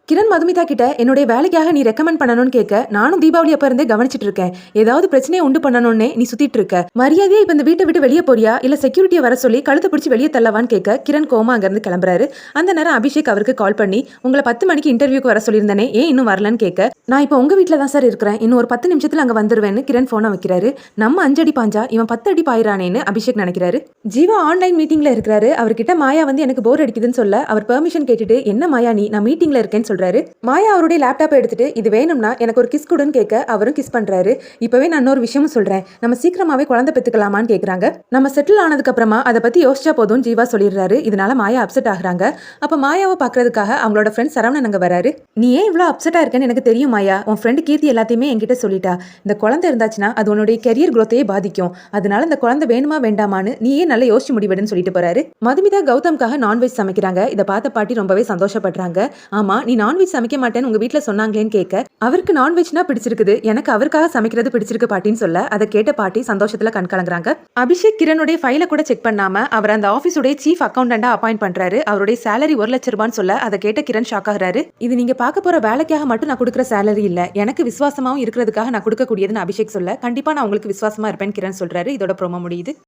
கிரண் மதுமிதா கிட்ட என்னுடைய வேலைக்காக நீ ரெக்கமெண்ட் பண்ணணும்னு கேட்க நானும் தீபாவளி அப்ப இருந்தே கவனிச்சிட்டு இருக்கேன். ஏதாவது பிரச்சனையை உண்டு பண்ணணும்னே நீ சுத்திட்டு இருக்க. மரியாதையா இப்ப இந்த வீட்டை விட்டு வெளியே போறியா இல்ல செக்யூரிட்டியை வர சொல்லி கழுத்தை பிடிச்சி வெளியே தள்ளவான்னு கேட்க கிரண் கோமா அங்க இருந்து கிளம்புறாரு. அந்த நேரம் அபிஷேக் அவருக்கு கால் பண்ணி உங்களை 10 மணிக்கு இன்டர்வியூக்கு வர சொல்லியிருந்தேனே ஏன் இன்னும் வரலன்னு கேட்க நான் இப்போ உங்க வீட்டில தான் சார் இருக்கிறேன், இன்னும் ஒரு 10 நிமிஷத்துல அங்க வந்துருவேன்னு கிரண் போனை வைக்கிறாரு. நம்ம 5 அடி பாஞ்சா இவன் 10 அடி பாயிரானேன்னு அபிஷேக் நினைக்கிறாரு. ஜீவா ஆன்லைன் மீட்டிங்ல இருக்கிறாரு. அவர்கிட்ட மாயா வந்து எனக்கு போர் அடிக்குதுன்னு சொல்ல அவர் பெர்மிஷன் கேட்டுட்டு என்ன மாயா நீ நான் மீட்டிங்ல இருக்கேன்னு சொல்றாரு. மாயா அவருடைய லேப்டாப் எடுத்துட்டு இது வேணும்னா எனக்கு ஒரு கிஸ் கொடுன்னு கேட்க அவரும் கிஸ் பண்றாரு. இப்பவே நான் இன்னொரு விஷயமும் சொல்றேன், நம்ம சீக்கிரமாவே குழந்தை பெத்துக்கலாமான்னு கேக்குறாங்க. நம்ம செட்டில் ஆனதுக்கு அப்புறமா அதை பத்தி யோசிச்சா போதும் ஜீவா சொல்லிடுறாரு. இதனால மாயா அப்செட் ஆகுறாங்க. அப்ப மாயாவை பாக்குறதுக்காக அவங்களோட ஃப்ரெண்ட் சரவணன் அங்க வராரு. நீ ஏன் இவ்வளவு அப்செட்டா இருக்கேன்னு எனக்கு தெரியும் மாயா, உன் ஃப்ரெண்ட் கீர்த்தி எல்லாத்தையுமே என்கிட்ட சொல்லிட்டா. இந்த குழந்தை இருந்தாச்சுன்னா அது உன்னுடைய கெரியர் குரோத்தையே பாதிக்கும். அதனால இந்த குழந்தை வேணுமா வேண்டாமான்னு நீயே நல்லா யோசிச்சு முடிவெடுன்னு சொல்லிட்டு போறாரு. மதுமிதா கௌதம்காக நான்வெஜ் சமைக்கிறாங்க. இதை பார்த்த பாட்டி ரொம்பவே சந்தோஷப்படுறாங்க. ஆமா நீ நான்வெஜ் சமைக்க மாட்டேன்னு உங்க வீட்டுல சொன்னாங்களேன்னு கேட்க அவருக்கு நான்வெஜ்னா பிடிச்சிருக்குது, எனக்கு அவருக்காக சமைக்கிறது பிடிச்சிருக்கு பாட்டின்னு சொல்ல அதை கேட்ட பாட்டி சந்தோஷத்துல கண் கலங்குறாங்க. அபிஷேக் கிரணுடைய ஃபைலை கூட செக் பண்ணாம அவர் அந்த ஆபீஸுடைய சீஃப் அக்கௌண்டண்டா அப்பாயிண்ட் பண்றாரு. அவருடைய சேலரி 1 லட்சம் ரூபான்னு சொல்ல அதை கேட்ட கிரண் ஷாக் ஆகுறாரு. இது நீங்க பார்க்க போற வேலைக்காக மட்டும் நான் கொடுக்குற சேலரி இல்ல, எனக்கு விசுவாசமாவும் இருக்கிறதுக்காக நான் கொடுக்கக்கூடியதுன்னு அபிஷேக் சொல்ல கண்டிப்பா நான் உங்களுக்கு விசுவாசமா இருப்பேன்னு கிரண் சொல்றாரு. இதோட ப்ரோமோ முடியுது.